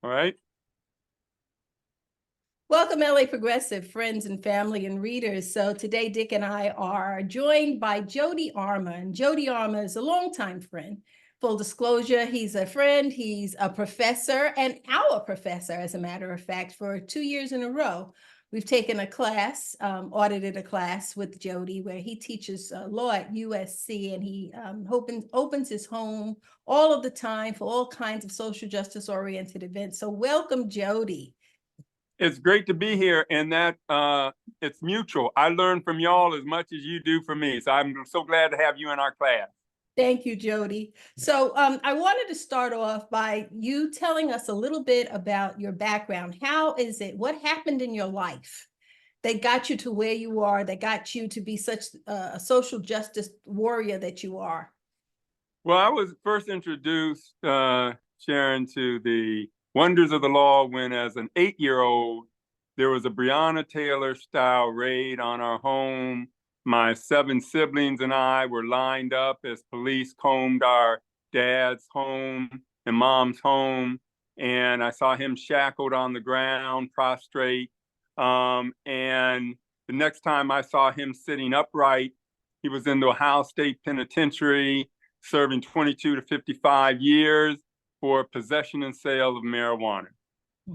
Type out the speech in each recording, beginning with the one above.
All right. Welcome, LA Progressive friends and family and readers. So today, Dick and I are joined by Jody Armour. And Jody Armour is a longtime friend. Full disclosure, he's a friend, he's a professor, and our professor, as a matter of fact, for 2 years in a row. We've taken a class, audited a class with Jody where he teaches law at USC, and he opens his home all of the time for all kinds of social justice-oriented events. So welcome, Jody. It's great to be here, and that it's mutual. I learn from y'all as much as you do from me. So I'm so glad to have you in our class. Thank you, Jody. So I wanted to start off by you telling us a little bit about your background. How is it? What happened in your life that got you to where you are, that got you to be such a social justice warrior that you are? Well, I was first introduced, Sharon, to the wonders of the law when, as an 8-year-old, there was a Breonna Taylor style raid on our home. My 7 siblings and I were lined up as police combed our dad's home and mom's home. And I saw him shackled on the ground, prostrate. And the next time I saw him sitting upright, he was in the Ohio State Penitentiary, serving 22 to 55 years for possession and sale of marijuana.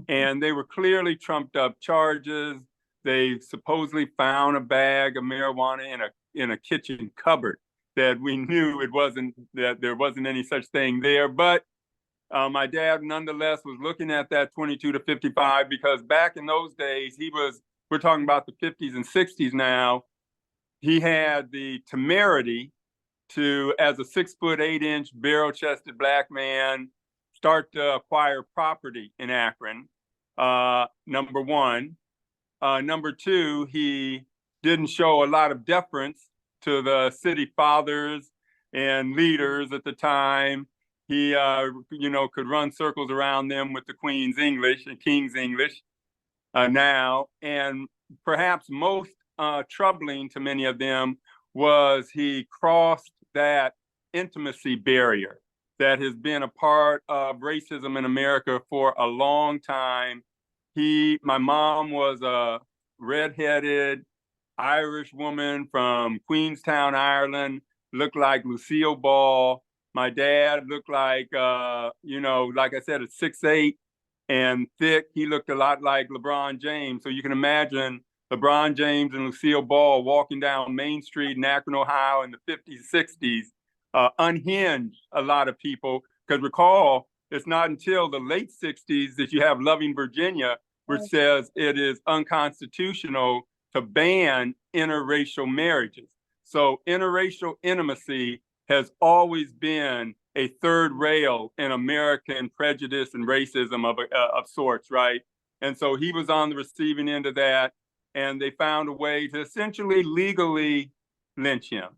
And they were clearly trumped up charges. They supposedly found a bag of marijuana in a kitchen cupboard that we knew that there wasn't any such thing there. But my dad nonetheless was looking at that 22 to 55 because back in those days, we're talking about the 50s and 60s now, he had the temerity to, as a 6'8" barrel-chested black man, start to acquire property in Akron, number one. Number two, he didn't show a lot of deference to the city fathers and leaders at the time. He, could run circles around them with the Queen's English and King's English now. And perhaps most troubling to many of them was he crossed that intimacy barrier that has been a part of racism in America for a long time. My mom was a redheaded Irish woman from Queenstown, Ireland, looked like Lucille Ball. My dad looked like, like I said, at 6'8" and thick. He looked a lot like LeBron James. So you can imagine LeBron James and Lucille Ball walking down Main Street in Akron, Ohio in the 50s, 60s, unhinged a lot of people. Because recall, it's not until the late 60s that you have Loving Virginia, which says it is unconstitutional to ban interracial marriages. So interracial intimacy has always been a third rail in American prejudice and racism of sorts, right? And so he was on the receiving end of that, and they found a way to essentially legally lynch him.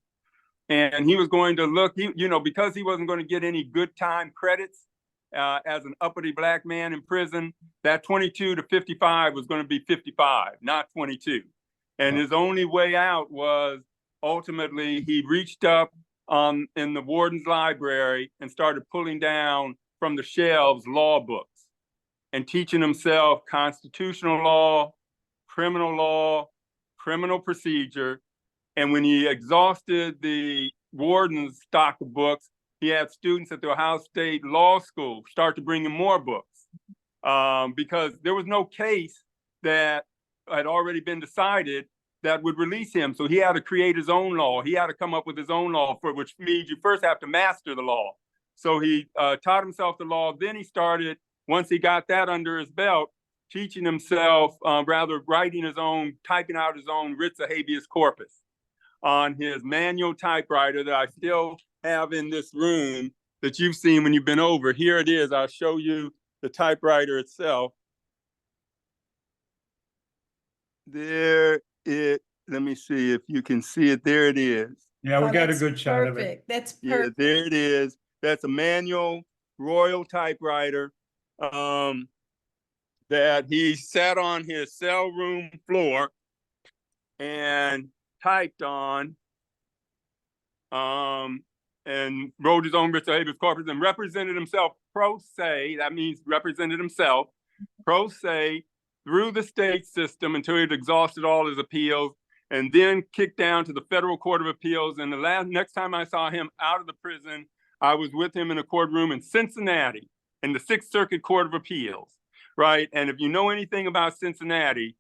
And he was going to look, because he wasn't going to get any good time credits as an uppity black man in prison, that 22 to 55 was going to be 55, not 22. And his only way out was ultimately he reached up in the warden's library and started pulling down from the shelves law books and teaching himself constitutional law, criminal procedure. And when he exhausted the warden's stock of books, he had students at the Ohio State Law School start to bring him more books because there was no case that had already been decided that would release him. So he had to create his own law. He had to come up with his own law, which means you first have to master the law. So he taught himself the law. Then he started, once he got that under his belt, teaching himself, typing out his own writs of habeas corpus on his manual typewriter that I still have in this room that you've seen when you've been over. Here it is. I'll show you the typewriter itself. Let me see if you can see it. There it is. Yeah, we got a good shot of it. That's perfect. Yeah, there it is. That's a manual Royal typewriter that he sat on his cell room floor and typed on and wrote his own writs of habeas corpus and represented himself pro se, that means represented himself, pro se, through the state system until he had exhausted all his appeals, and then kicked down to the Federal Court of Appeals. And the next time I saw him out of the prison, I was with him in a courtroom in Cincinnati, in the Sixth Circuit Court of Appeals, right? And if you know anything about Cincinnati,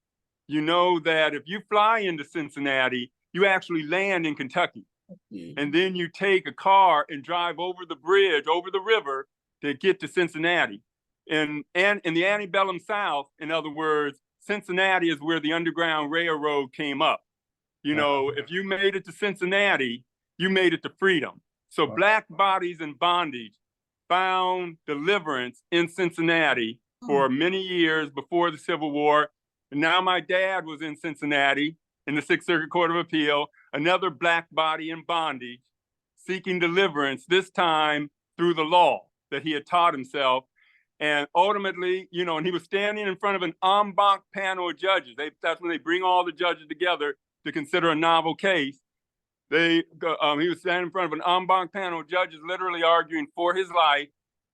you know that if you fly into Cincinnati, you actually land in Kentucky. And then you take a car and drive over the bridge, over the river to get to Cincinnati. And in the antebellum South, in other words, Cincinnati is where the Underground Railroad came up. You know, if you made it to Cincinnati, you made it to freedom. So Black bodies in bondage found deliverance in Cincinnati for many years before the Civil War. And now my dad was in Cincinnati in the Sixth Circuit Court of Appeal, another Black body in bondage, seeking deliverance, this time through the law that he had taught himself. And ultimately, you know, and he was standing in front of an en banc panel of judges. That's when they bring all the judges together to consider a novel case. He was standing in front of an en banc panel of judges, literally arguing for his life.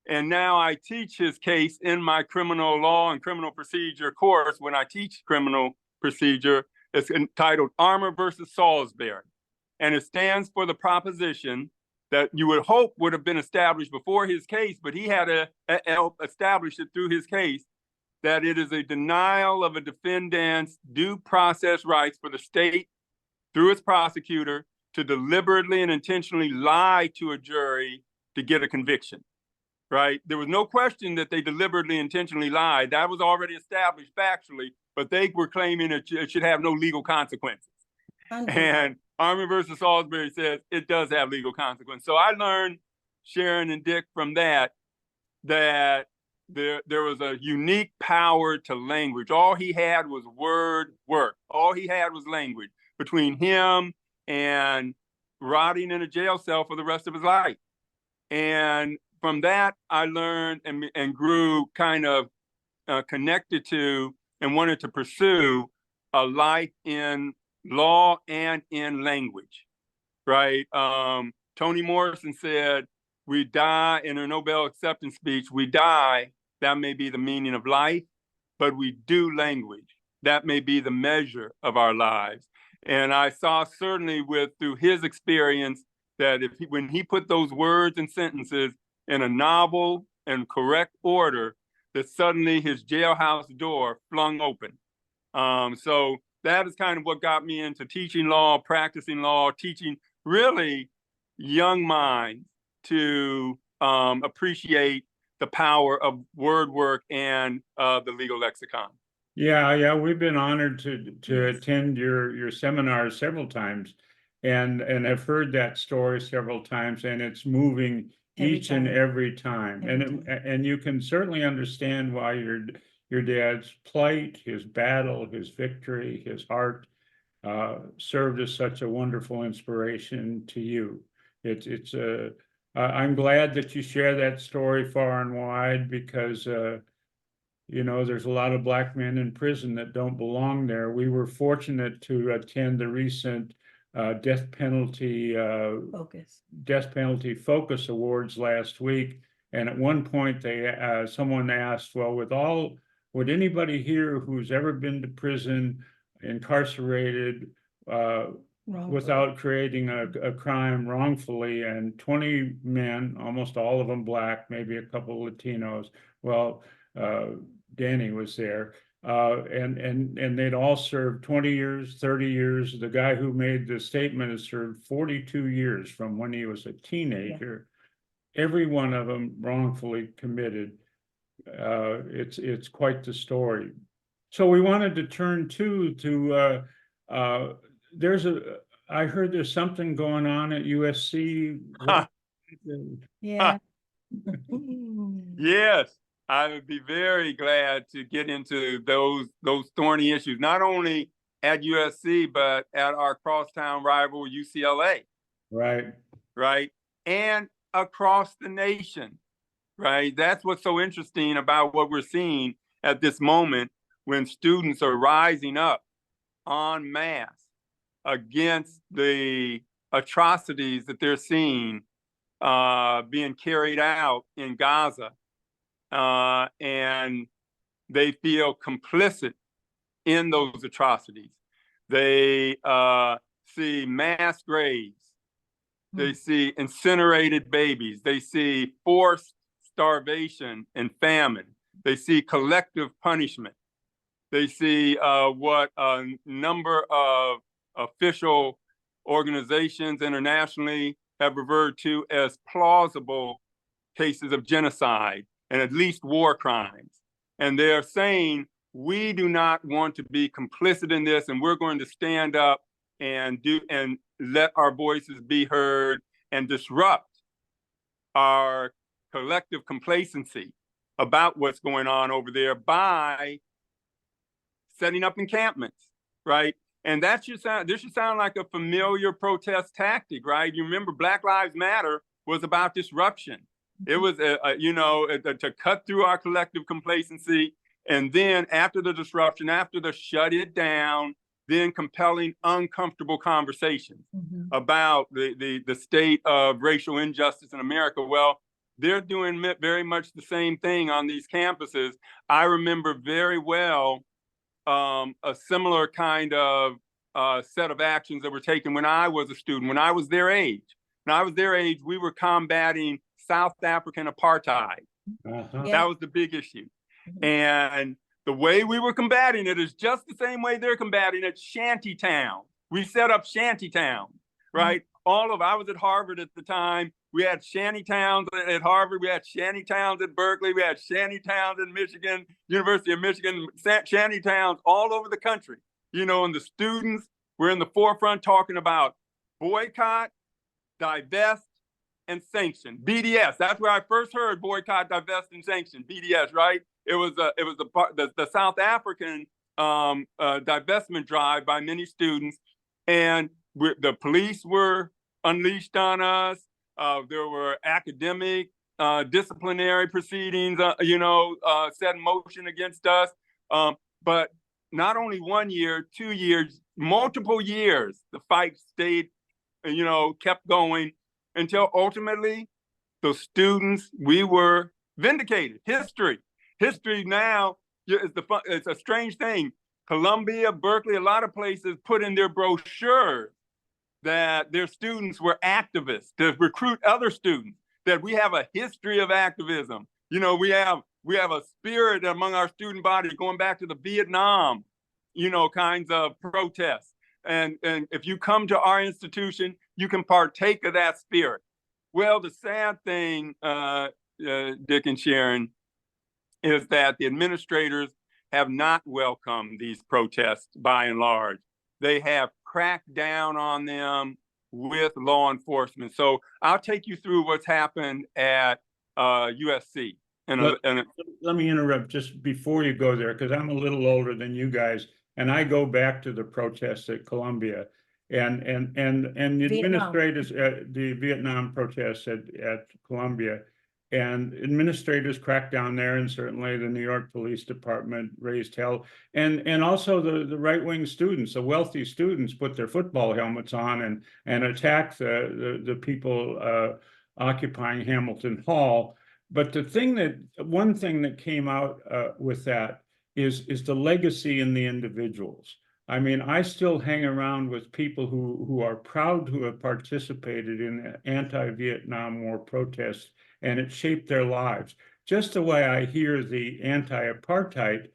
And now I teach his case in my criminal law and criminal procedure course. When I teach criminal procedure, it's entitled Armour versus Salisbury. And it stands for the proposition that you would hope would have been established before his case, but he had to establish it through his case, that it is a denial of a defendant's due process rights for the state, through its prosecutor, to deliberately and intentionally lie to a jury to get a conviction, right? There was no question that they deliberately, intentionally lied. That was already established factually, but they were claiming it should have no legal consequences. And Armour versus Salisbury says it does have legal consequences. So I learned, Sharon and Dick, from that there was a unique power to language. All he had was word work. All he had was language between him and rotting in a jail cell for the rest of his life. And from that, I learned and grew kind of connected to and wanted to pursue a life in law and in language, right? Toni Morrison said, we die, in her Nobel acceptance speech, we die, that may be the meaning of life, but we do language. That may be the measure of our lives. And I saw certainly through his experience that when he put those words and sentences in a novel and correct order, that suddenly his jailhouse door flung open. So that is kind of what got me into teaching law, practicing law, teaching really young minds to appreciate the power of word work and the legal lexicon. Yeah, we've been honored to attend your seminars several times, and have heard that story several times, and it's moving each and every time. And you can certainly understand why your dad's plight, his battle, his victory, his heart served as such a wonderful inspiration to you. I'm glad that you share that story far and wide, because you know, there's a lot of Black men in prison that don't belong there. We were fortunate to attend the recent death penalty focus awards last week, and at one point someone asked, well, would anybody here who's ever been to prison, incarcerated without creating a crime wrongfully? And 20 men, almost all of them Black, maybe a couple Latinos. Well, Danny was there, and they'd all served 20 years, 30 years. The guy who made the statement has served 42 years from when he was a teenager. Yeah. Every one of them wrongfully committed. It's quite the story. So we wanted to turn to I heard there's something going on at USC. Yeah. Yes. I would be very glad to get into those thorny issues, not only at USC, but at our crosstown rival UCLA. Right. And across the nation, right? That's what's so interesting about what we're seeing at this moment, when students are rising up en masse against the atrocities that they're seeing being carried out in Gaza and they feel complicit in those atrocities. They see mass graves. They see incinerated babies. They see forced starvation and famine. They see collective punishment. They see what a number of official organizations internationally have referred to as plausible cases of genocide and at least war crimes. And they're saying, we do not want to be complicit in this, and we're going to stand up and let our voices be heard and disrupt our collective complacency about what's going on over there by setting up encampments, right? And this should sound like a familiar protest tactic, right? You remember Black Lives Matter was about disruption. It was, to cut through our collective complacency. And then after the disruption, after the shut it down, then compelling uncomfortable conversations about the state of racial injustice in America. Well, they're doing very much the same thing on these campuses. I remember very well a similar kind of set of actions that were taken when I was a student, when I was their age. When I was their age, we were combating South African apartheid. That was the big issue. And the way we were combating it is just the same way they're combating it, shantytown. We set up shantytown, right? I was at Harvard at the time. We had shantytowns at Harvard. We had shantytowns at Berkeley. We had shantytowns in Michigan, University of Michigan, shantytowns all over the country. And the students were in the forefront talking about boycott, divest, and sanction. BDS. That's where I first heard boycott, divest, and sanction. BDS, right? It was the South African divestment drive by many students, and the police were unleashed on us. There were academic disciplinary proceedings, set in motion against us. But not only 1 year, 2 years, multiple years, the fight stayed, kept going until ultimately the students, we were vindicated. History now it's a strange thing. Columbia, Berkeley, a lot of places put in their brochure that their students were activists to recruit other students, that we have a history of activism. We have a spirit among our student body going back to the Vietnam, kinds of protests. And if you come to our institution, you can partake of that spirit. Well, the sad thing, Dick and Sharon, is that the administrators have not welcomed these protests by and large. They have cracked down on them with law enforcement. So I'll take you through what's happened at USC. Let me interrupt just before you go there, because I'm a little older than you guys, and I go back to the protests at Columbia and the administrators at the Vietnam protests at Columbia. And administrators cracked down there, and certainly the New York Police Department raised hell. And also the right-wing students, the wealthy students, put their football helmets on and attacked the people occupying Hamilton Hall. But one thing that came out with that is the legacy in the individuals. I mean, I still hang around with people who are proud to have participated in anti-Vietnam War protests, and it shaped their lives. Just the way I hear the anti-apartheid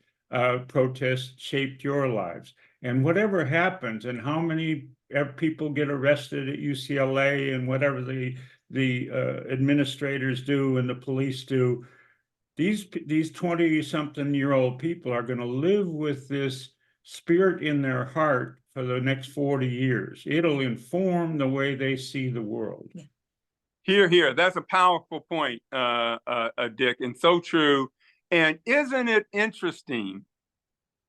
protests shaped your lives. And whatever happens, and how many people get arrested at UCLA, and whatever the administrators do and the police do, these 20-something-year-old people are going to live with this spirit in their heart for the next 40 years. It'll inform the way they see the world. Here. That's a powerful point, Dick, and so true. And isn't it interesting,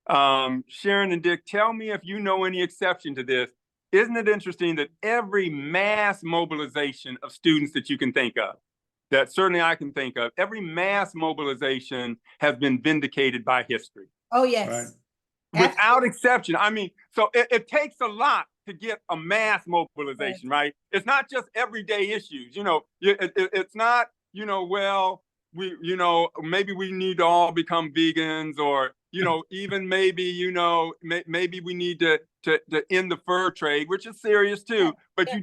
Sharon and Dick, tell me if you know any exception to this. Isn't it interesting that every mass mobilization of students that you can think of, that certainly I can think of, every mass mobilization has been vindicated by history? Oh, yes. Right? Without exception. I mean, so it takes a lot to get a mass mobilization, right? It's not just everyday issues. It's not, maybe we need to all become vegans, or, even maybe, maybe we need to end the fur trade, which is serious too. But you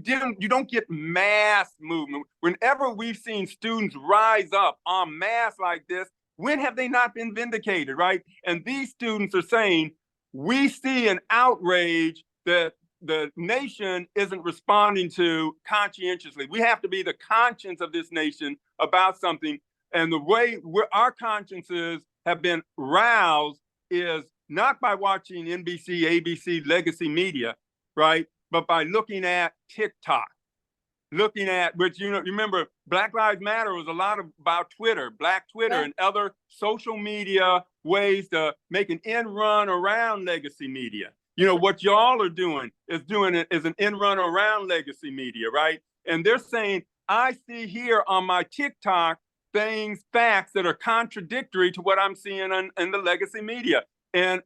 don't get mass movement. Whenever we've seen students rise up en masse like this, when have they not been vindicated, right? And these students are saying, we see an outrage that the nation isn't responding to conscientiously. We have to be the conscience of this nation about something. And the way our consciences have been roused is not by watching NBC, ABC, legacy media, right? But by looking at TikTok, looking at, which, you remember Black Lives Matter was a lot about Twitter, Black Twitter, and other social media ways to make an end run around legacy media. What y'all are doing is an end run around legacy media, right? And they're saying, I see here on my TikTok facts that are contradictory to what I'm seeing in the legacy media. And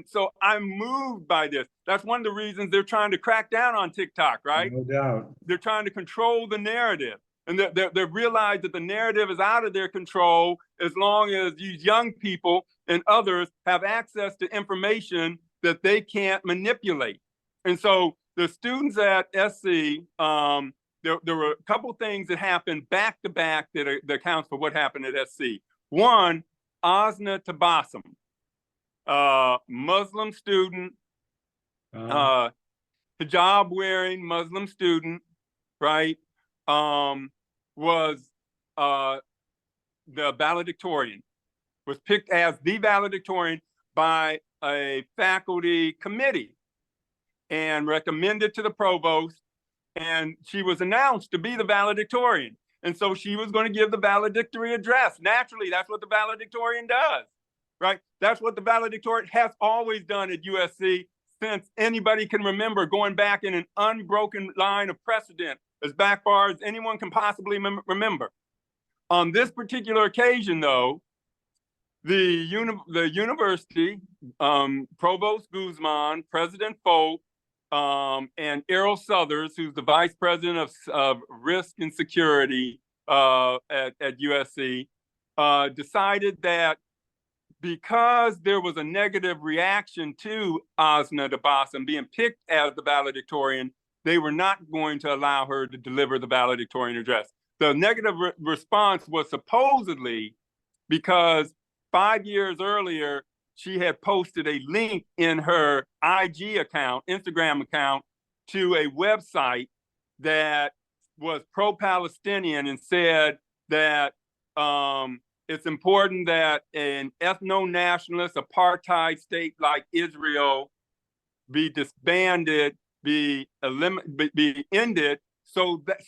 so I'm moved by this. That's one of the reasons they're trying to crack down on TikTok, right? No doubt. They're trying to control the narrative. And they realize that the narrative is out of their control as long as these young people and others have access to information that they can't manipulate. And so the students at SC, there were a couple things that happened back to back that accounts for what happened at SC. One, Asna Tabassum, Muslim student, hijab-wearing Muslim student, right, was the valedictorian, was picked as the valedictorian by a faculty committee and recommended to the provost, and she was announced to be the valedictorian. And so she was going to give the valedictory address. Naturally, that's what the valedictorian does, right? That's what the valedictorian has always done at USC since anybody can remember, going back in an unbroken line of precedent as back far as anyone can possibly remember. On this particular occasion, though, the university, Provost Guzman, President Folk, and Errol Southers, who's the vice president of risk and security at USC, decided that because there was a negative reaction to Asna Tabassum being picked as the valedictorian, they were not going to allow her to deliver the valedictorian address. The negative response was supposedly because 5 years earlier, she had posted a link in her Instagram account, to a website that was pro-Palestinian and said that it's important that an ethno-nationalist apartheid state like Israel be disbanded, be ended, so that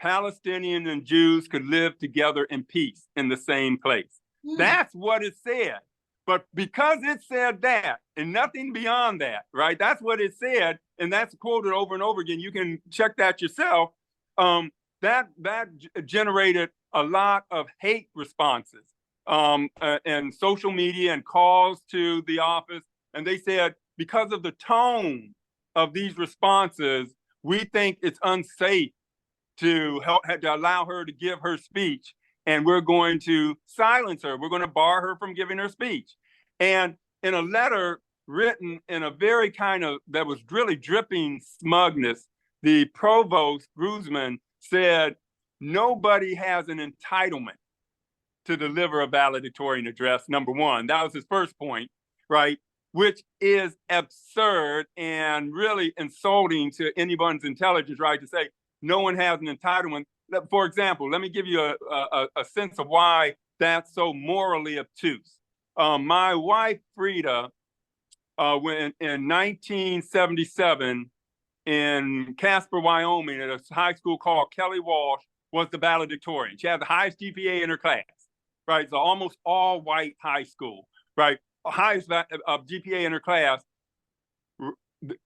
Palestinians and Jews could live together in peace in the same place. That's what it said. But because it said that and nothing beyond that, right? That's what it said, and that's quoted over and over again. You can check that yourself. That generated a lot of hate responses and social media and calls to the office. And they said, because of the tone of these responses, we think it's unsafe to allow her to give her speech, and we're going to silence her. We're going to bar her from giving her speech. And in a letter written in a very that was really dripping smugness, the provost, Guzman, said, nobody has an entitlement to deliver a valedictorian address, number one. That was his first point, right? Which is absurd and really insulting to anyone's intelligence, right? To say no one has an entitlement. For example, let me give you a sense of why that's so morally obtuse. My wife, Frida, when in 1977 in Casper, Wyoming, at a high school called Kelly Walsh, was the valedictorian. She had the highest GPA in her class, right? So almost all white high school, right? Highest GPA in her class.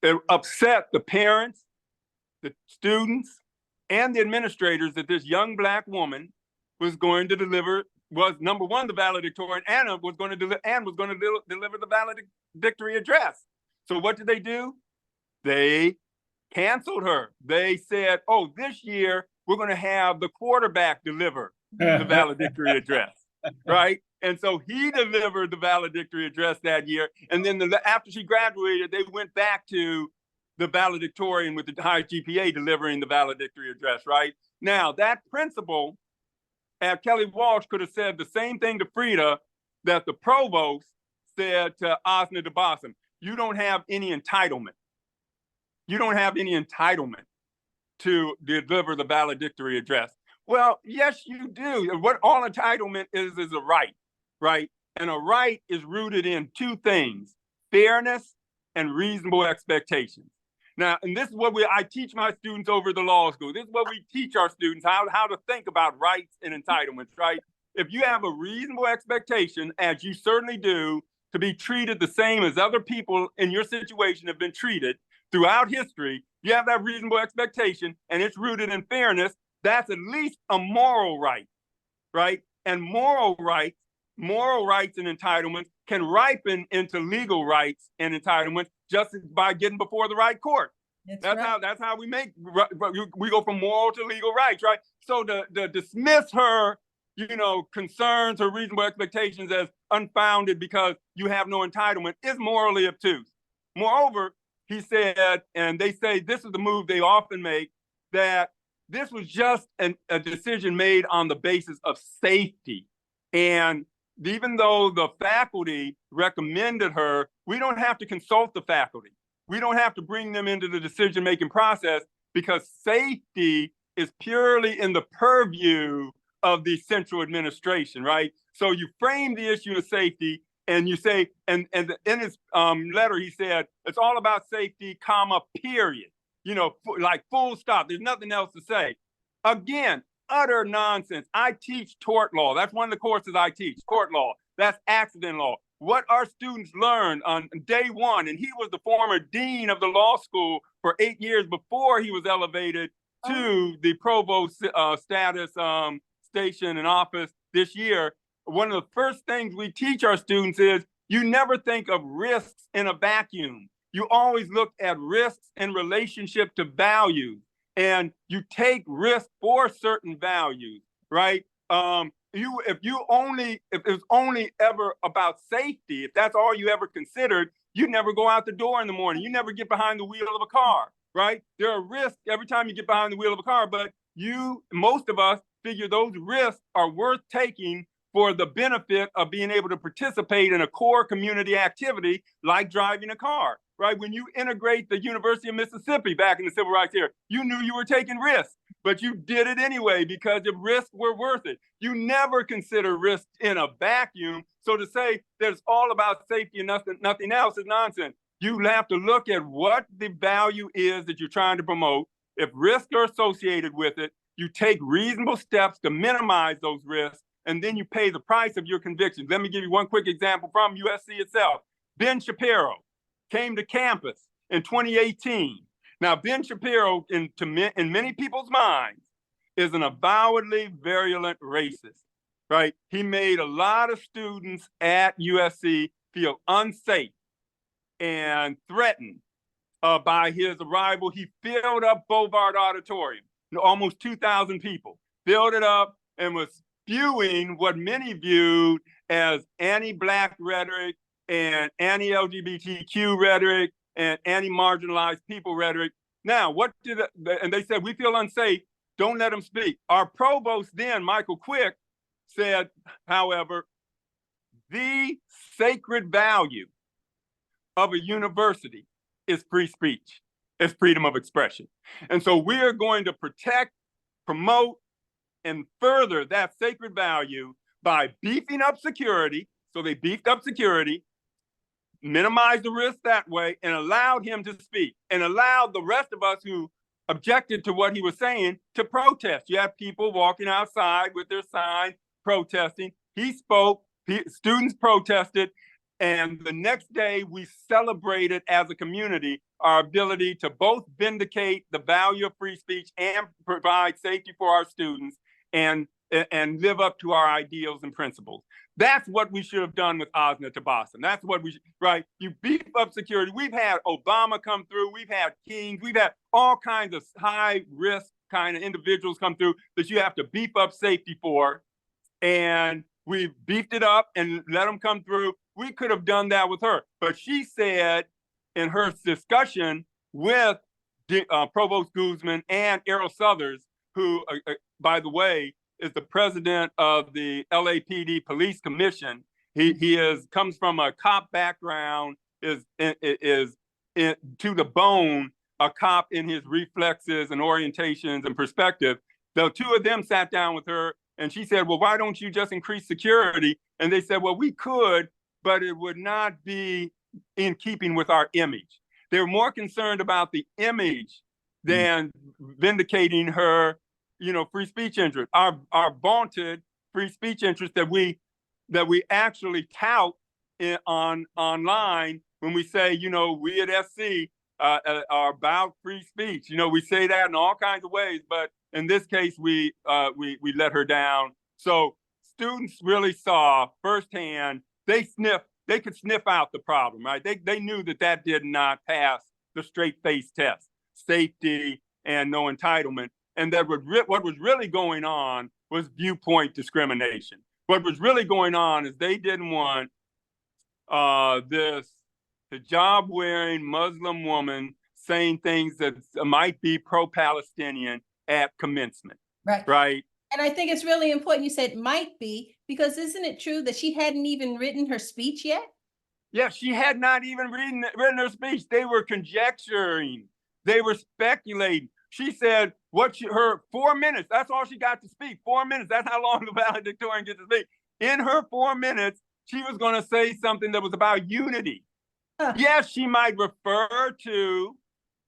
It upset the parents, the students, and the administrators that this young Black woman was going to deliver, was number one, the valedictorian, and was going to deliver the valedictory address. So what did they do? They canceled her. They said, oh, this year we're going to have the quarterback deliver the valedictory address, right? And so he delivered the valedictory address that year. And then after she graduated, they went back to the valedictorian with the high GPA delivering the valedictory address, right? Now, that principal at Kelly Walsh could have said the same thing to Frida that the provost said to Asna Tabassum. You don't have any entitlement. You don't have any entitlement to deliver the valedictory address. Well, yes, you do. What all entitlement is a right, right? And a right is rooted in two things: fairness and reasonable expectations. Now, and this is what I teach my students over the law school. This is what we teach our students, how to think about rights and entitlements, right? If you have a reasonable expectation, as you certainly do, to be treated the same as other people in your situation have been treated throughout history, you have that reasonable expectation and it's rooted in fairness, that's at least a moral right, right? And moral rights and entitlements can ripen into legal rights and entitlements just by getting before the right court. That's how we go from moral to legal rights, right? So to dismiss her, concerns or reasonable expectations as unfounded because you have no entitlement is morally obtuse. Moreover, he said, and they say this is the move they often make, that this was just a decision made on the basis of safety. And even though the faculty recommended her, we don't have to consult the faculty. We don't have to bring them into the decision-making process because safety is purely in the purview of the central administration, right? So you frame the issue of safety and you say, and in his letter, he said, it's all about safety, comma, period. Like full stop. There's nothing else to say. Again, utter nonsense. I teach tort law. That's one of the courses I teach, tort law. That's accident law. What our students learned on day one, and he was the former dean of the law school for 8 years before he was elevated to the provost status station and office this year. One of the first things we teach our students is you never think of risks in a vacuum. You always look at risks in relationship to values, and you take risk for certain values, right? If it was only ever about safety, if that's all you ever considered, you never go out the door in the morning. You never get behind the wheel of a car, right? There are risks every time you get behind the wheel of a car, but most of us figure those risks are worth taking for the benefit of being able to participate in a core community activity like driving a car, right? When you integrate the University of Mississippi back in the civil rights era, you knew you were taking risks, but you did it anyway because the risks were worth it. You never consider risk in a vacuum. So to say that it's all about safety and nothing else is nonsense. You have to look at what the value is that you're trying to promote. If risks are associated with it, you take reasonable steps to minimize those risks, and then you pay the price of your convictions. Let me give you one quick example from USC itself. Ben Shapiro came to campus in 2018. Now, Ben Shapiro, in many people's minds, is an avowedly virulent racist, right? He made a lot of students at USC feel unsafe and threatened by his arrival. He filled up Bovard Auditorium, almost 2,000 people, filled it up and was spewing what many viewed as anti-Black rhetoric and anti-LGBTQ rhetoric and anti-marginalized people rhetoric. Now, and they said, we feel unsafe, don't let them speak. Our provost then, Michael Quick, said, however, the sacred value of a university is free speech, is freedom of expression. And so we are going to protect, promote, and further that sacred value by beefing up security. So they beefed up security, minimized the risk that way, and allowed him to speak, and allowed the rest of us who objected to what he was saying to protest. You have people walking outside with their signs protesting. He spoke, students protested, and the next day we celebrated as a community our ability to both vindicate the value of free speech and provide safety for our students and live up to our ideals and principles. That's what we should have done with Asna Tabassum. That's what we should, right? You beef up security. We've had Obama come through. We've had Kings. We've had all kinds of high risk kind of individuals come through that you have to beef up safety for. And we beefed it up and let them come through. We could have done that with her. But she said in her discussion with Provost Guzman and Errol Southers, who, by the way, is the president of the LAPD Police Commission. He comes from a cop background, is to the bone a cop in his reflexes and orientations and perspective. The two of them sat down with her and she said, well, why don't you just increase security? And they said, well, we could, but it would not be in keeping with our image. They were more concerned about the image than vindicating her, free speech interest, our vaunted free speech interest that we actually tout online when we say, we at SC are about free speech. We say that in all kinds of ways, but in this case, we let her down. So students really saw firsthand, they could sniff out the problem, right? They knew that did not pass the straight face test, safety and no entitlement. And that what was really going on was viewpoint discrimination. What was really going on is they didn't want this hijab-wearing Muslim woman saying things that might be pro-Palestinian at commencement. Right. And I think it's really important you said might be, because isn't it true that she hadn't even written her speech yet? Yeah, she had not even written her speech. They were conjecturing. They were speculating. She said her 4 minutes, that's all she got to speak. 4 minutes, that's how long the valedictorian gets to speak. In her 4 minutes, she was going to say something that was about unity. Yes, she might refer to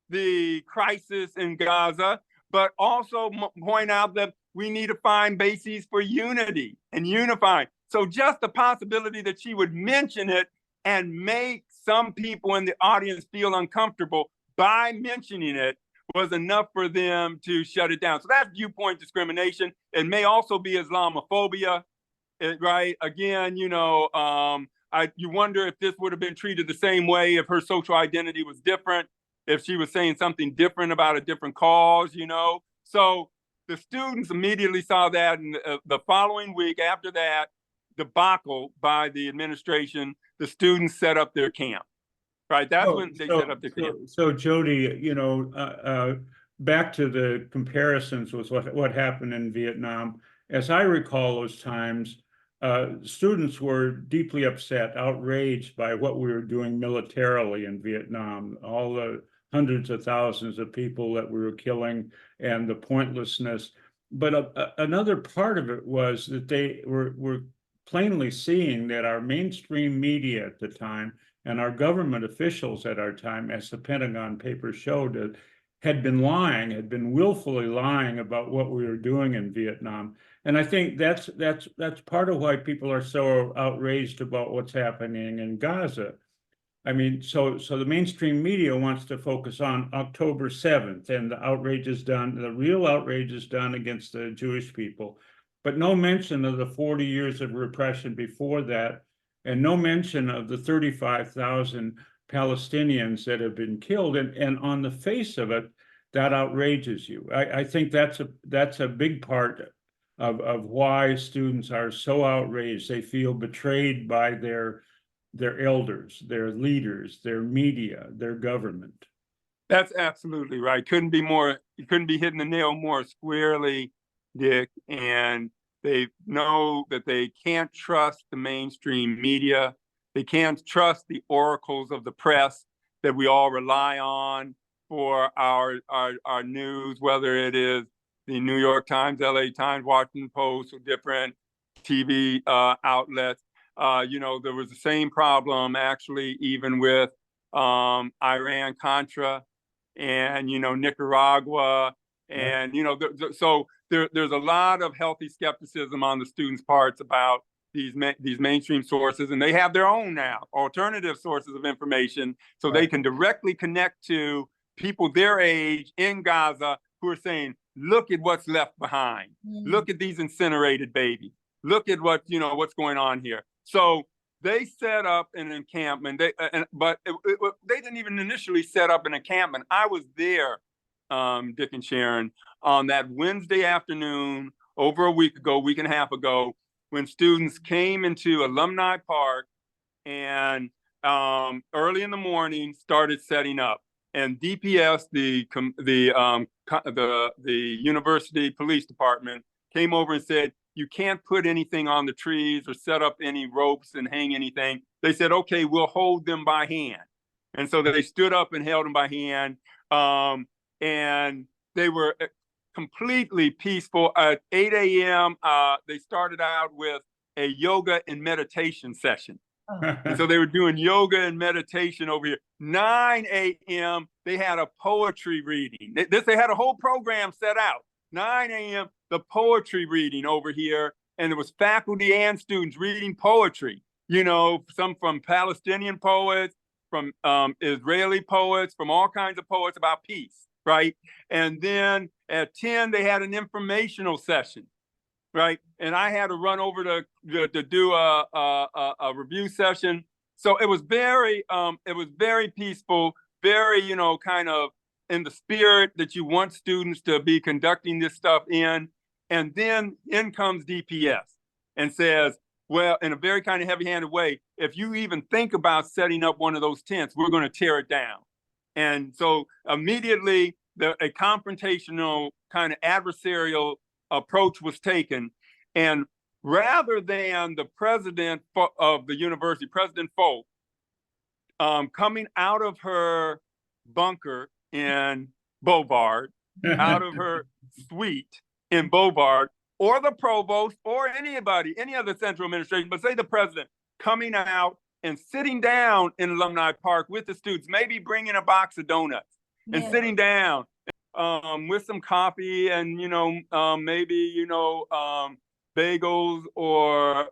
the crisis in Gaza, but also point out that we need to find bases for unity and unifying. So just the possibility that she would mention it and make some people in the audience feel uncomfortable by mentioning it was enough for them to shut it down. So that's viewpoint discrimination. It may also be Islamophobia, right? Again, you wonder if this would have been treated the same way if her social identity was different, if she was saying something different about a different cause, So the students immediately saw that, and the following week after that debacle by the administration, the students set up their camp. Right, that's when they set up the camp. So Jody, back to the comparisons with what happened in Vietnam. As I recall those times, students were deeply upset, outraged by what we were doing militarily in Vietnam, all the hundreds of thousands of people that we were killing and the pointlessness. But another part of it was that they were plainly seeing that our mainstream media at the time and our government officials at our time, as the Pentagon Papers showed, had been willfully lying about what we were doing in Vietnam. And I think that's part of why people are so outraged about what's happening in Gaza. I mean, so the mainstream media wants to focus on October 7th and the outrage is done, the real outrage is done against the Jewish people, but no mention of the 40 years of repression before that, and no mention of the 35,000 Palestinians that have been killed. And on the face of it, that outrages you. I think that's a big part of why students are so outraged. They feel betrayed by their elders, their leaders, their media, their government. That's absolutely right. You couldn't be hitting the nail more squarely, Dick. And they know that they can't trust the mainstream media. They can't trust the oracles of the press that we all rely on for our news, whether it is the New York Times, LA Times, Washington Post, or different TV outlets. There was the same problem actually even with Iran-Contra and, Nicaragua. And, so there's a lot of healthy skepticism on the students' parts about these mainstream sources, and they have their own now, alternative sources of information, so they can directly connect to people their age in Gaza who are saying, look at what's left behind. Look at these incinerated babies. Look at what's going on here. So they set up an encampment, but they didn't even initially set up an encampment. I was there Dick and Sharon, on that Wednesday afternoon, over a week and a half ago, when students came into Alumni Park and early in the morning started setting up. And DPS, the university police department, came over and said, you can't put anything on the trees or set up any ropes and hang anything. They said, okay, we'll hold them by hand. And so they stood up and held them by hand. And they were completely peaceful. At 8 a.m., they started out with a yoga and meditation session. And so they were doing yoga and meditation over here. 9 a.m., they had a poetry reading. They had a whole program set out. 9 a.m., the poetry reading over here. And there was faculty and students reading poetry, you know, some from Palestinian poets, from Israeli poets, from all kinds of poets about peace, right? And then at 10, they had an informational session, right? And I had to run over to do a review session. So it was very peaceful, very, you know, kind of in the spirit that you want students to be conducting this stuff in. And then in comes DPS and says, well, in a very kind of heavy-handed way, if you even think about setting up one of those tents, we're going to tear it down. And so immediately a confrontational kind of adversarial approach was taken. And rather than the president of the university, President Folk, coming out of her bunker in Bovard, out of her suite in Bovard, or the provost, or anybody, any other central administration, but say the president, coming out and sitting down in Alumni Park with the students, maybe bringing a box of donuts and sitting down with some coffee and, you know, maybe, you know, bagels or,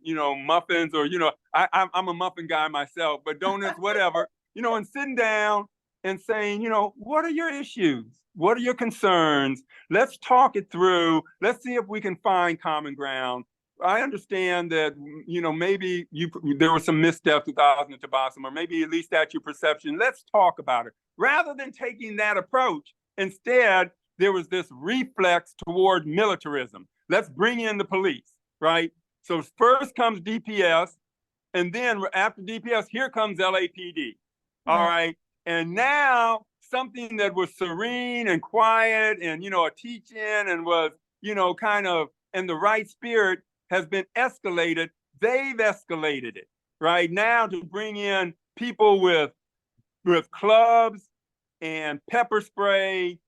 you know, muffins or, you know, I'm a muffin guy myself, but donuts, whatever, you know, and sitting down and saying, you know, what are your issues? What are your concerns? Let's talk it through. Let's see if we can find common ground. I understand that, you know, maybe there were some missteps with Asna Tabassum, or maybe at least that's your perception. Let's talk about it. Rather than taking that approach, instead, there was this reflex toward militarism. Let's bring in the police, right? So first comes DPS, and then after DPS, here comes LAPD. All right. And now something that was serene and quiet and, you know, a teach-in and was, you know, kind of in the right spirit has been escalated. They've escalated it right now to bring in people with clubs and pepper spray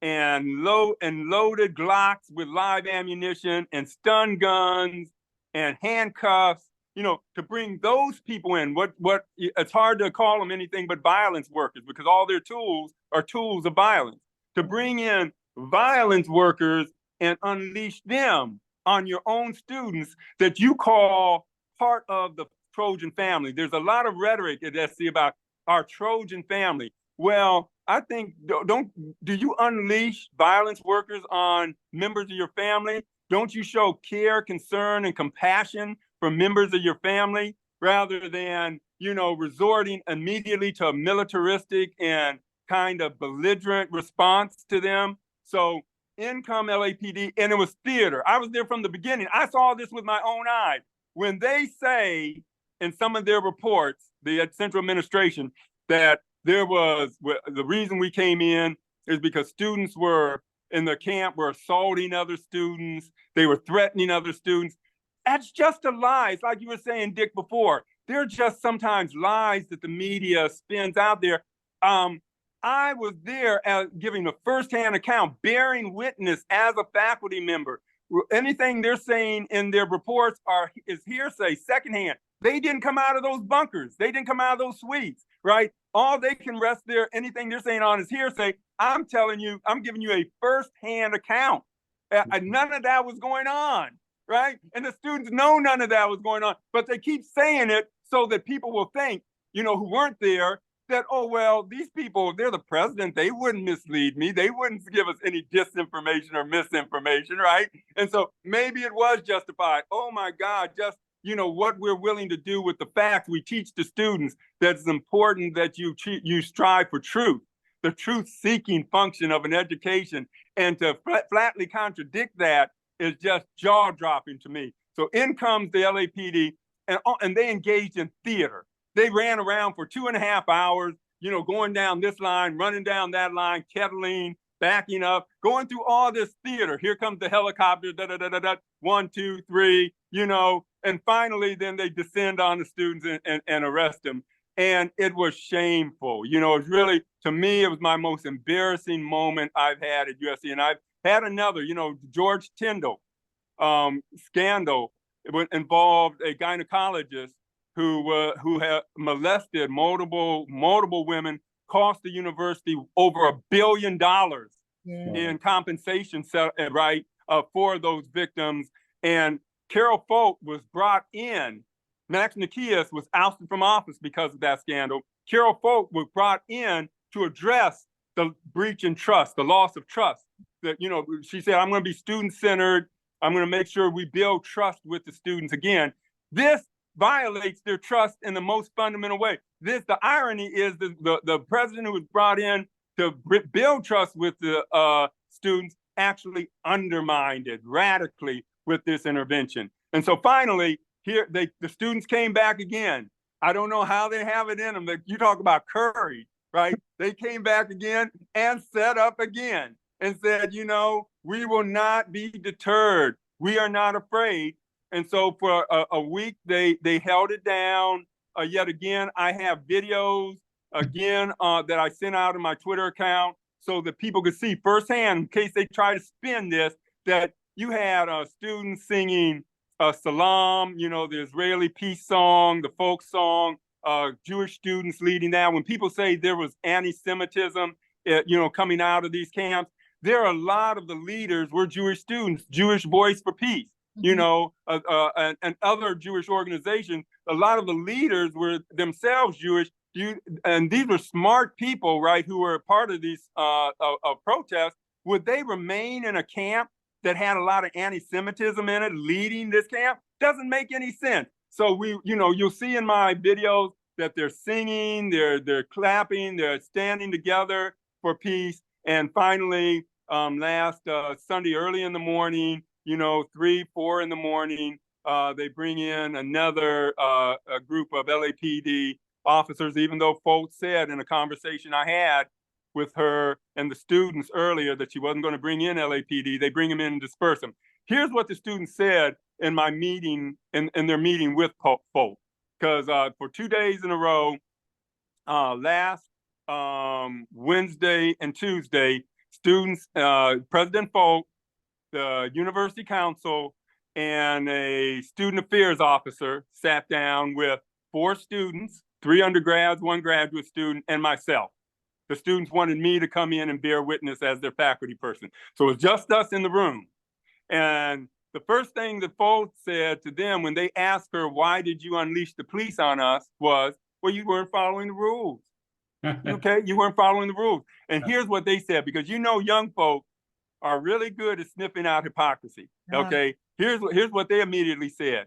and loaded Glocks with live ammunition and stun guns and handcuffs, you know, to bring those people in. What it's hard to call them anything but violence workers, because all their tools are tools of violence. To bring in violence workers and unleash them on your own students that you call part of the Trojan family. There's a lot of rhetoric at SC about our Trojan family. Well, I think, do you unleash violence workers on members of your family? Don't you show care, concern, and compassion for members of your family rather than, you know, resorting immediately to a militaristic and kind of belligerent response to them? So in come LAPD, and it was theater. I was there from the beginning. I saw this with my own eyes. When they say in some of their reports, the central administration, that there was, the reason we came in is because students were in the camp, were assaulting other students. They were threatening other students. That's just a lie. It's like you were saying, Dick, before. They're just sometimes lies that the media spins out there. I was there giving a firsthand account, bearing witness as a faculty member. Anything they're saying in their reports is hearsay, secondhand. They didn't come out of those bunkers. They didn't come out of those suites, right? All they can rest anything they're saying on is hearsay. I'm telling you, I'm giving you a firsthand account. None of that was going on, right? And the students know none of that was going on, but they keep saying it so that people will think, you know, who weren't there, that, oh, well, these people, they're the president. They wouldn't mislead me. They wouldn't give us any disinformation or misinformation, right? And so maybe it was justified. Oh, my God, just, you know, what we're willing to do with the facts. We teach the students that it's important that you strive for truth. the truth-seeking function of an education. And to flatly contradict that is just jaw-dropping to me. So in comes the LAPD, and they engaged in theater. They ran around for 2.5 hours, you know, going down this line, running down that line, kettling, backing up, going through all this theater. Here comes the helicopter, da da da da da, 1, 2, 3, you know, and finally then they descend on the students and arrest them. And it was shameful. You know, it was really, to me, it was my most embarrassing moment I've had at USC. And I've had another, you know, George Tyndall scandal. It involved a gynecologist who had molested multiple women, cost the university over $1 billion in compensation, right, for those victims. And Carol Folk was brought in. Max Nikias was ousted from office because of that scandal. Carol Folk was brought in to address the breach in trust, the loss of trust. That, you know, she said, I'm going to be student-centered. I'm going to make sure we build trust with the students again. This violates their trust in the most fundamental way. The irony is the president who was brought in to build trust with the students actually undermined it radically with this intervention. And so finally, here the students came back again. I don't know how they have it in them. You talk about courage, right? They came back again and set up again and said, you know, we will not be deterred. We are not afraid. And so for a week, they held it down. Yet again, I have videos again that I sent out in my Twitter account so that people could see firsthand, in case they try to spin this, that you had students singing Salam, you know, the Israeli peace song, the folk song, Jewish students leading that. When people say there was anti-Semitism, you know, coming out of these camps, there are a lot of the leaders were Jewish students, Jewish Voice for Peace, you know, and other Jewish organizations. A lot of the leaders were themselves Jewish, and these were smart people, right, who were part of these protests. Would they remain in a camp that had a lot of anti-Semitism in it, leading this camp? Doesn't make any sense. So you know, you'll see in my videos that they're singing, they're clapping, they're standing together for peace. And finally, last Sunday early in the morning, you know, 3, 4 in the morning, they bring in another a group of LAPD officers, even though folks said in a conversation I had with her and the students earlier that she wasn't going to bring in LAPD. They bring them in and disperse them. Here's what the students said in my meeting, in their meeting with folk. Because for 2 days in a row, last Wednesday and Tuesday, students, President Folk, the university council, and a student affairs officer sat down with 4 students, 3 undergrads, 1 graduate student, and myself. The students wanted me to come in and bear witness as their faculty person. So it was just us in the room. And the first thing that Folk said to them when they asked her, why did you unleash the police on us, was, well, you weren't following the rules. Okay, you weren't following the rules. And here's what they said, because you know young folk are really good at sniffing out hypocrisy. Okay, here's what they immediately said.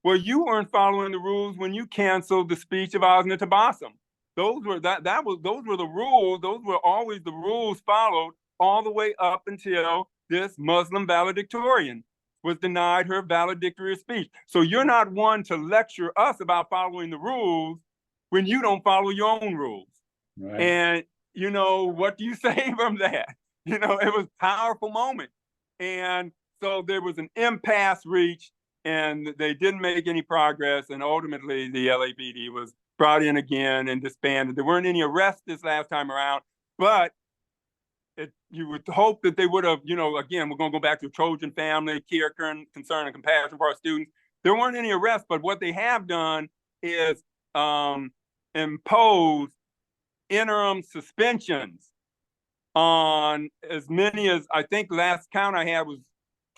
Well, you weren't following the rules when you canceled the speech of Asna Tabassum. Those were those were the rules. Those were always the rules followed all the way up until this Muslim valedictorian was denied her valedictory speech. So you're not one to lecture us about following the rules when you don't follow your own rules. Right. And you know, what do you say from that? You know, it was a powerful moment. And so there was an impasse reached, and they didn't make any progress. And ultimately, the LAPD was brought in again and disbanded. There weren't any arrests this last time around, but you would hope that they would have, you know, again, we're going to go back to Trojan family, care, concern, and compassion for our students. There weren't any arrests, but what they have done is impose interim suspensions on as many as, I think last count I had was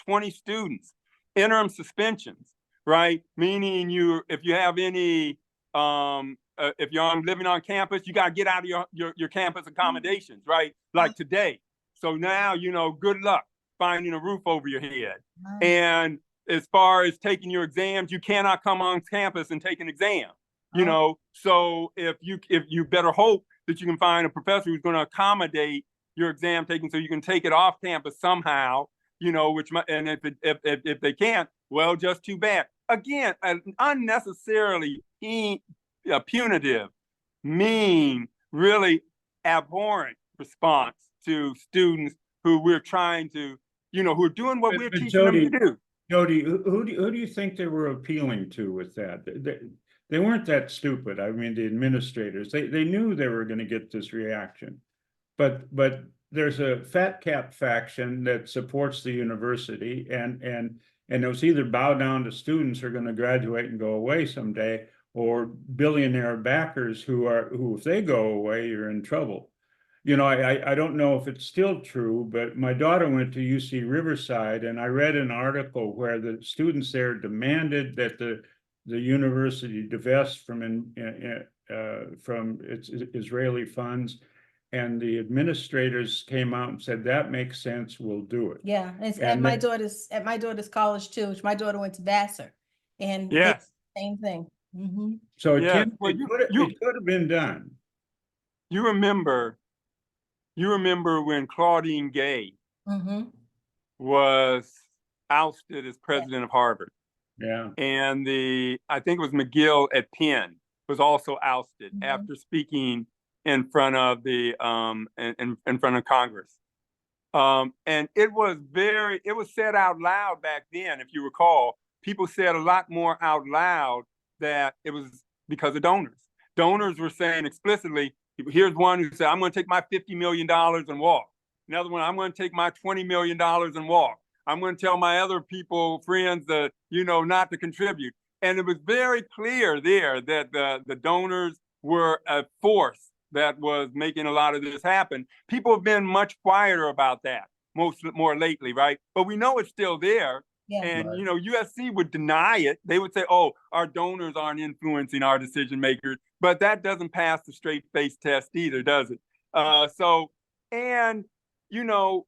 20 students. Interim suspensions, right? Meaning if you have any, if you're living on campus, you got to get out of your campus accommodations, right? Like today. So now, you know, good luck finding a roof over your head. Nice. And as far as taking your exams, you cannot come on campus and take an exam, you know? So if you better hope that you can find a professor who's going to accommodate your exam taking so you can take it off campus somehow, you know, and if they can't, well, just too bad. Again, an unnecessarily punitive, mean, really abhorrent response to students who we're trying to, you know, who are doing what we're teaching them to do. Jody, who do you think they were appealing to with that? They weren't that stupid. I mean, the administrators, they knew they were going to get this reaction, but there's a fat cap faction that supports the university, and it was either bow down to students who are going to graduate and go away someday, or billionaire backers who if they go away, you're in trouble. You know, I don't know if it's still true, but my daughter went to UC Riverside, and I read an article where the students there demanded that the university divest from its Israeli funds, and the administrators came out and said that makes sense, we'll do it. Yeah, it's at my daughter's college too, which my daughter went to Vassar, and yes, same thing. Mm-hmm. So it yes. it could have been done. You remember when Claudine Gay Mm-hmm. was ousted as president of Harvard. Yeah. And I think it was McGill at Penn was also ousted Mm-hmm. after speaking in front of the in front of Congress. And it was said out loud back then, if you recall, people said a lot more out loud that it was because of donors. Donors were saying explicitly, here's one who said, I'm going to take my $50 million and walk. Another one, I'm going to take my $20 million and walk. I'm going to tell my other friends, not to contribute. And it was very clear there that the donors were a force that was making a lot of this happen. People have been much quieter about that more lately, right? But we know it's still there. Yeah. And, right. USC would deny it. They would say, oh, our donors aren't influencing our decision makers. But that doesn't pass the straight face test either, does it?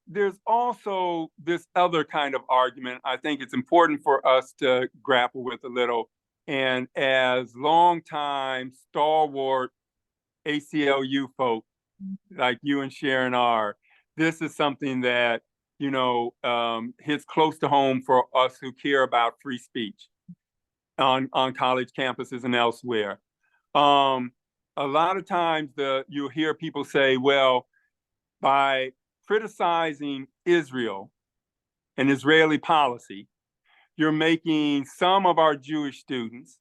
There's also this other kind of argument I think it's important for us to grapple with a little. And as longtime stalwart ACLU folk like you and Sharon are, this is something that hits close to home for us who care about free speech on college campuses and elsewhere. A lot of times you'll hear people say, well, by criticizing Israel and Israeli policy, you're making some of our Jewish students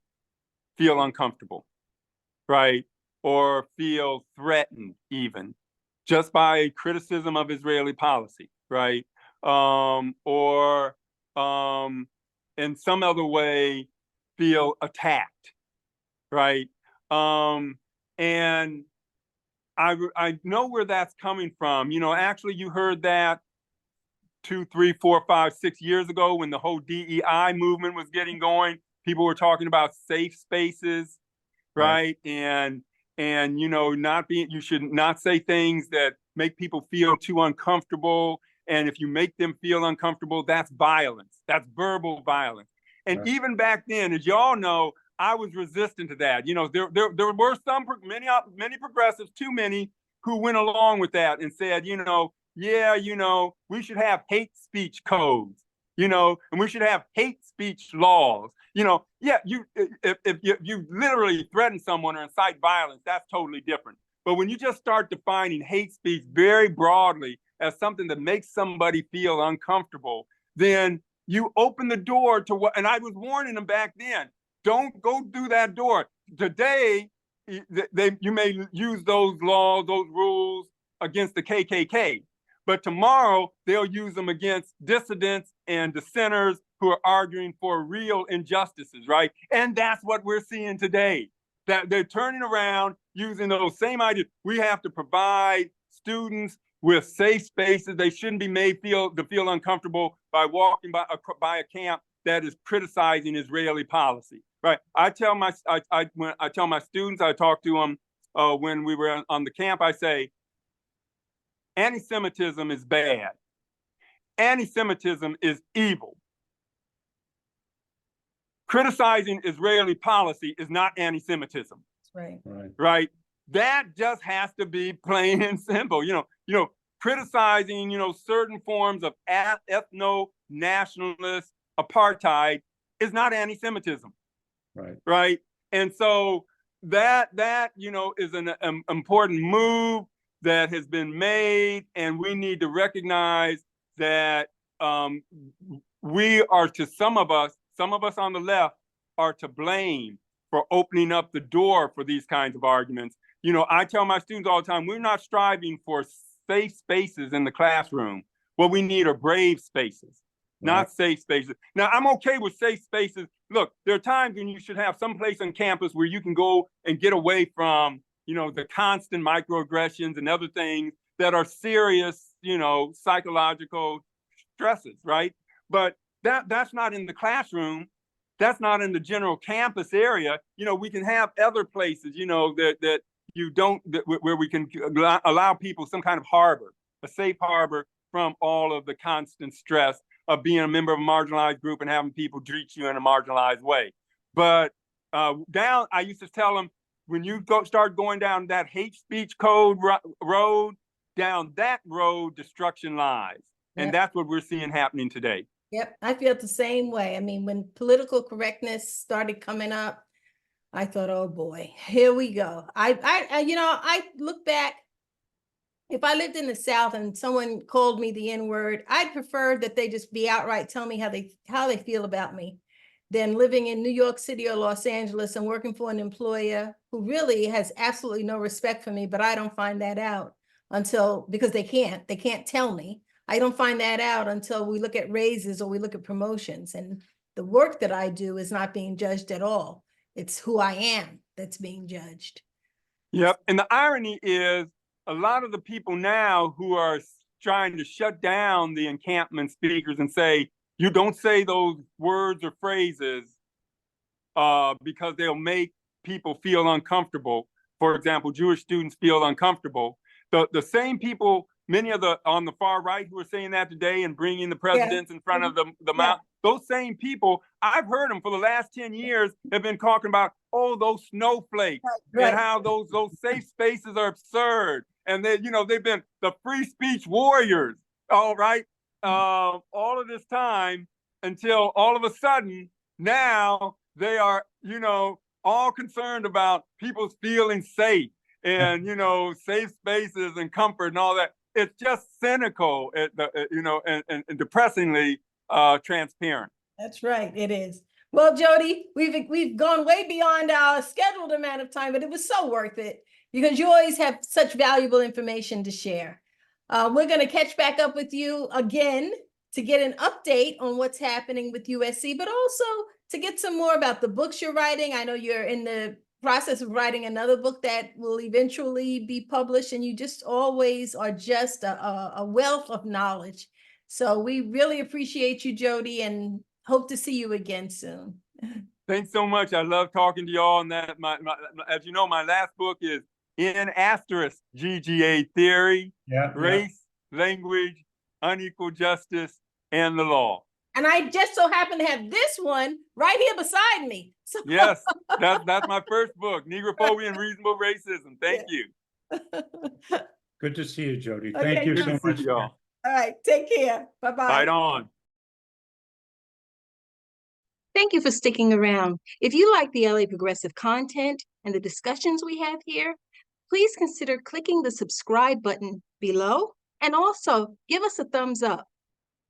feel uncomfortable, right? Or feel threatened even just by criticism of Israeli policy, right? Or in some other way feel attacked, right? And I know where that's coming from. Actually, you heard that 2, 3, 4, 5, 6 years ago when the whole DEI movement was getting going. People were talking about safe spaces, right? And you should not say things that make people feel too uncomfortable. And if you make them feel uncomfortable, that's violence. That's verbal violence. And even back then, as you all know, I was resistant to that. There were many progressives, too many, who went along with that and said, we should have hate speech codes, and we should have hate speech laws. If you literally threaten someone or incite violence, that's totally different. But when you just start defining hate speech very broadly as something that makes somebody feel uncomfortable, then you open the door to what, and I was warning them back then, don't go through that door. Today, you may use those laws, those rules against the KKK, but tomorrow they'll use them against dissidents and dissenters who are arguing for real injustices, right? And that's what we're seeing today, that they're turning around using those same ideas. We have to provide students with safe spaces. They shouldn't be made to feel uncomfortable by walking by a camp that is criticizing Israeli policy, right? I tell my students, I talk to them when we were on the camp, I say, anti-Semitism is bad. Anti-Semitism is evil. Criticizing Israeli policy is not anti-Semitism. Right. Right? that just has to be plain and simple. Criticizing, certain forms of ethno-nationalist apartheid is not anti-Semitism. Right. Right. And so that is an important move that has been made, and we need to recognize that we are, to some of us on the left are to blame for opening up the door for these kinds of arguments. I tell my students all the time, we're not striving for safe spaces in the classroom. What we need are brave spaces, not safe spaces. Now, I'm okay with safe spaces. Look, there are times when you should have some place on campus where you can go and get away from, the constant microaggressions and other things that are serious, psychological stresses, right? But that's not in the classroom. That's not in the general campus area. We can have other places, that you don't, where we can allow people some kind of harbor, a safe harbor from all of the constant stress of being a member of a marginalized group and having people treat you in a marginalized way. But I used to tell them, when you start going down that hate speech code road, down that road, destruction lies. And that's what we're seeing happening today. Yep, I feel the same way. I mean, when political correctness started coming up, I thought, oh boy, here we go. I look back. If I lived in the South and someone called me the N-word, I'd prefer that they just be outright tell me how they feel about me than living in New York City or Los Angeles and working for an employer who really has absolutely no respect for me, but I don't find that out because they can't tell me. I don't find that out until we look at raises or we look at promotions, and the work that I do is not being judged at all. It's who I am that's being judged. Yep. And the irony is, a lot of the people now who are trying to shut down the encampment speakers and say, you don't say those words or phrases because they'll make people feel uncomfortable. For example, Jewish students feel uncomfortable. The same people, many of on the far right who are saying that today and bringing the presidents in front of the mount, those same people, I've heard them for the last 10 years, have been talking about, oh, those snowflakes and how those safe spaces are absurd. And they've been the free speech warriors, all right, all of this time, until all of a sudden now they are, all concerned about people feeling safe and, safe spaces and comfort and all that. It's just cynical, and depressingly transparent. That's right, it is. Well, Jody, we've gone way beyond our scheduled amount of time, but it was so worth it because you always have such valuable information to share. We're going to catch back up with you again to get an update on what's happening with USC, but also to get some more about the books you're writing. I know you're in the process of writing another book that will eventually be published, and you just always are just a wealth of knowledge. So we really appreciate you, Jody, and hope to see you again soon. Thanks so much. I love talking to y'all. And that, as you know, my last book is In Asterisk GGA Theory, Race, Language, Unequal Justice, and the Law. And I just so happen to have this one right here beside me. So yes, that's my first book, Negrophobia and Reasonable Racism. Thank you. Good to see you, Jody. Thank you so much. Y'all. All right, take care. Bye-bye. Right on. Thank you for sticking around. If you like the LA Progressive content and the discussions we have here, please consider clicking the subscribe button below and also give us a thumbs up.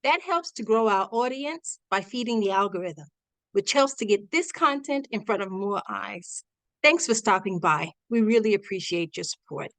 That helps to grow our audience by feeding the algorithm, which helps to get this content in front of more eyes. Thanks for stopping by. We really appreciate your support.